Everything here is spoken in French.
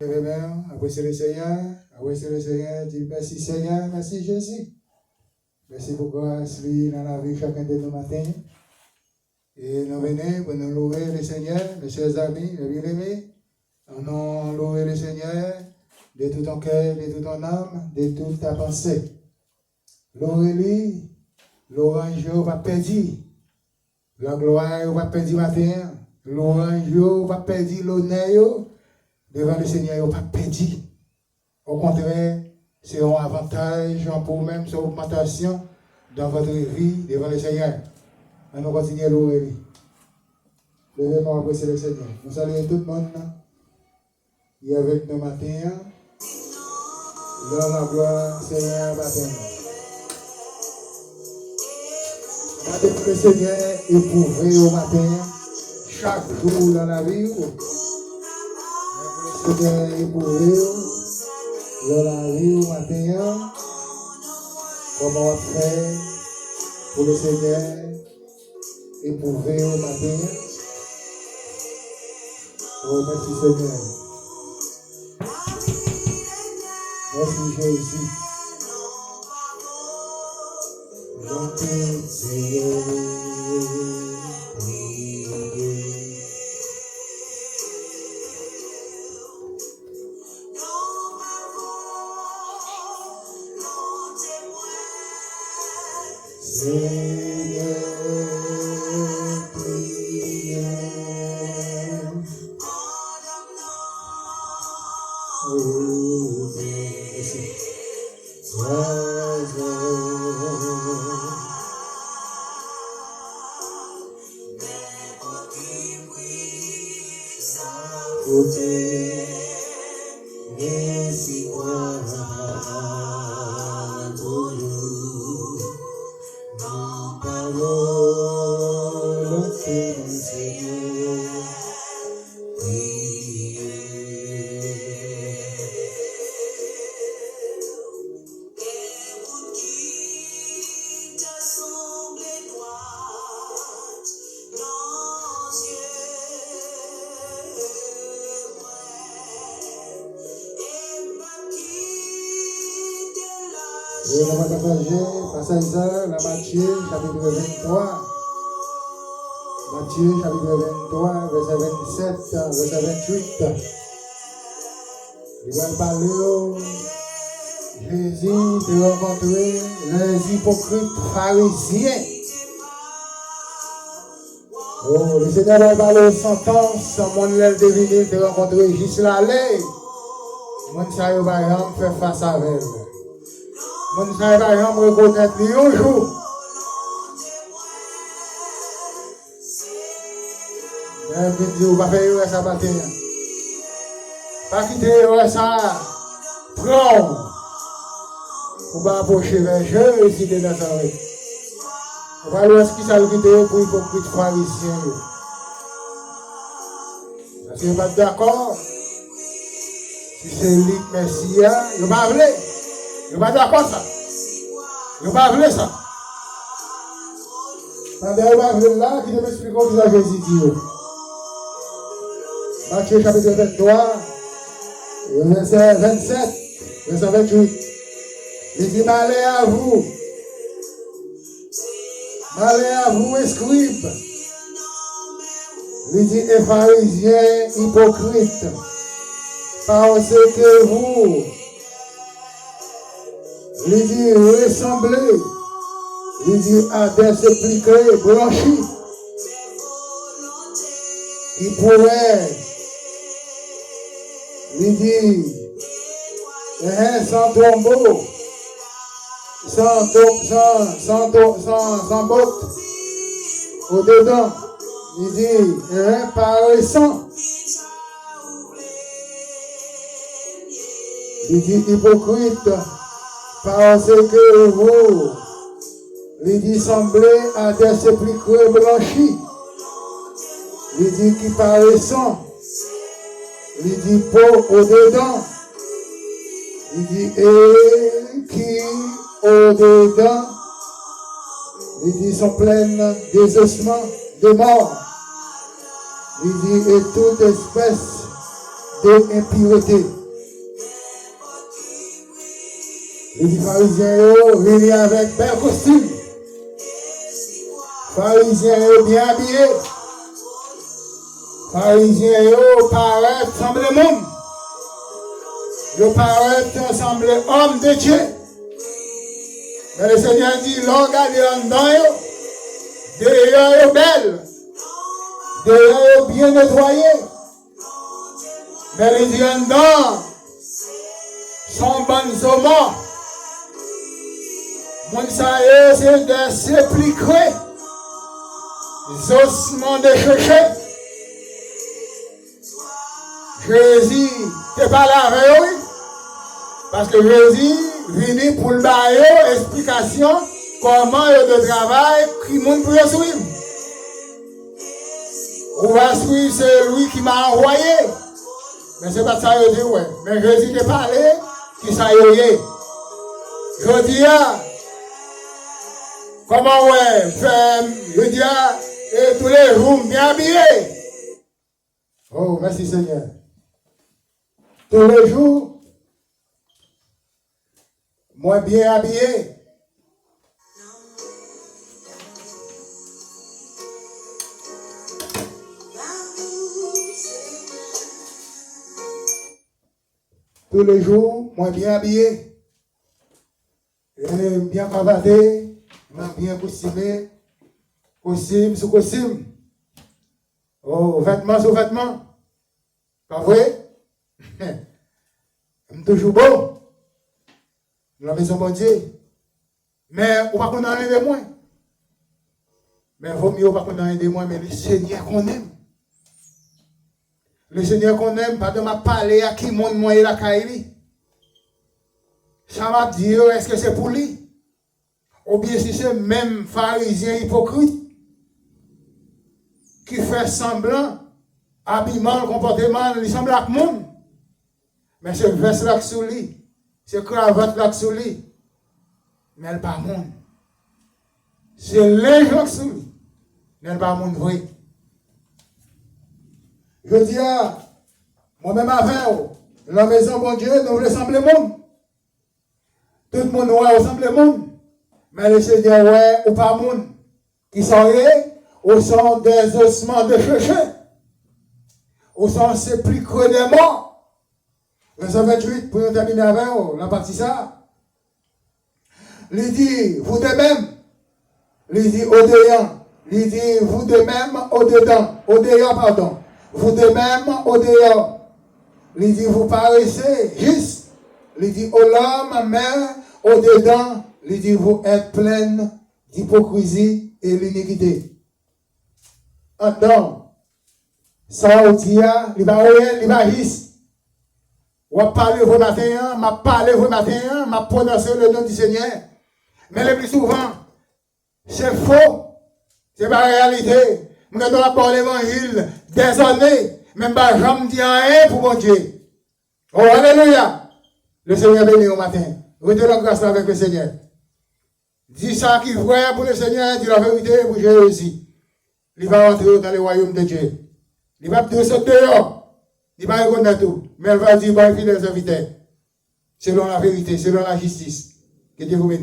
Amen. Appréciez le Seigneur. Appréciez le Seigneur. Dis merci Seigneur. Merci Jésus. Merci pour grâce dans la vie chacun de nos matins. Et nous venons pour nous louer le Seigneur, mes chers amis, les bien-aimés. Nous louer le Seigneur de tout ton cœur, de toute ton âme, de toute ta pensée. Louez-lui, l'orange va perdre. La gloire va perdre matin. L'orange va perdre l'honneur. Devant le Seigneur, il n'y a pas perdu. Au contraire, c'est un avantage pour même, c'est une augmentation dans votre vie devant le Seigneur. Et nous continuons à louer. Levez-nous à apprécier le Seigneur. Nous saluons tout le monde qui est avec nous matin. L'homme à gloire, Seigneur, matin. Maintenant, le Seigneur éprouvé au matin, chaque jour dans la vie. Seigneur éprouvé dans la vie au matin. Comment on fait pour le Seigneur éprouvé au matin. Oh, merci Seigneur. Merci Jésus. Et on va partager passage la Matthieu chapitre 23. Matthieu chapitre 23, verset 27, verset 28. Il va parler Jésus de rencontrer les hypocrites pharisiens. Oh, le Seigneur va parler sentence, mon l'aile deviné de rencontrer juste la lait. Mon saillot va faire face à elle. Mon saillot va reconnaître lui un jour. Je dis, on va faire ça matin. Pas quitter ça. Prends. On va approcher vers Jésus de Nazareth. On va voir ce qui s'est quitter pour hypocrite pharisien. Parce que vous n'êtes pas d'accord. Si c'est lui, Messia, vous ne pas voulu. Vous n'êtes pas d'accord ça. Vous ne pas voulu ça. Pendant que vous là, qui devait expliquer comment Jésus dit. Matthieu chapitre 23, verset 27, verset 28. Il dit, malheur à vous, scribes. Il dit, et pharisiens hypocrites, parce que vous, il dit, ressemblez, il dit, à des sépulcres blanchis, qui pourraient, il dit, sans tombeau, sans botte, au-dedans, il dit, paraissant, il dit, hypocrite, parce que vous, il dit, semblez à des sépulcres blanchis, il dit, qui paraissant, il dit, peau au-dedans, il dit, et qui au-dedans, il dit, sont pleines des ossements de mort. Il dit, et toute espèce de impureté. Les pharisiens venaient avec bel costume. Pharisiens bien habillés. Pharisiens paraissent semblent monde. Ils paraissent semblent hommes de Dieu. Mais le Seigneur dit, l'on regarde en dedans, dehors belle, dehors bien nettoyé. Mais les dit en dedans, sont bonnes aux morts. Mon saillé, c'est de s'appliquer. Les ossements de chercher. Jésus, tu pas là avec eux. Parce que Jésus venu pour le bailler explication comment il de travail qui monde peut suivre. On va suivre celui qui m'a envoyé. Mais c'est pas ça que je dis, ouais. Mais Jésus te parlé, qui ça y est. Je dis, comment ouais, je dis, et tous les jours bien habillés. Oh, merci Seigneur. Tous les jours, moi bien habillé. Tous les jours, moi bien habillé. Et bien cravaté, bien costumé, costume sous costume. Oh, vêtements sous vêtements. Pas vrai? Toujours beau. La maison bon Dieu. Mais on va qu'on en aide moins. Mais vaut mieux pas qu'on en aide moins, mais le Seigneur qu'on aime. Le Seigneur qu'on aime, pas de ma parler à qui monde moi et la caille. Ça m'a dit, est-ce que c'est pour lui? Ou bien si c'est même pharisien hypocrite qui fait semblant, habillement, comportement, il semble à monde. Mais c'est veste là sur lui. C'est cravate là sur lui. Mais elle n'est pas monde. C'est les gens sur lui. Mais elle n'est pas monde vrai. Je dis à moi-même avant, la maison bon Dieu, nous voulons sembler monde. Tout le monde ouais, ressemble monde. Mais le Seigneur ouais, ou pas monde. Qui sont au sont des ossements de chercher. Au sont sépulcres des morts. Verset 28, pour nous terminer avec la partie ça. Il dit, vous de même. Il dit, au-dedans. Il dit, vous de même, au-dedans. Au-dehors, pardon. Vous de même, au-dehors. Il dit, vous paraissez juste. Il dit, au l'homme, mais au-dedans. Il dit, vous êtes pleine d'hypocrisie et l'iniquité. En dedans, ça, il va juste. On va parler vos matins, m'a parlé vos matins, m'a prononcé le nom du Seigneur. Mais le plus souvent, c'est faux. C'est pas la réalité. Nous avons parlé l'évangile des années, même pas jamais dit rien pour mon Dieu. Oh, alléluia. Le Seigneur béni au matin. Retenez la grâce avec le Seigneur. Dis ça qui est vrai pour le Seigneur, dis la vérité pour Jésus. Il va entrer dans le royaume de Dieu. Il va te sauter dehors. Il va reconnaître tout. Mais elle va dire, bah, fidèles serviteurs, selon la vérité, selon la justice. Que Dieu vous bénisse.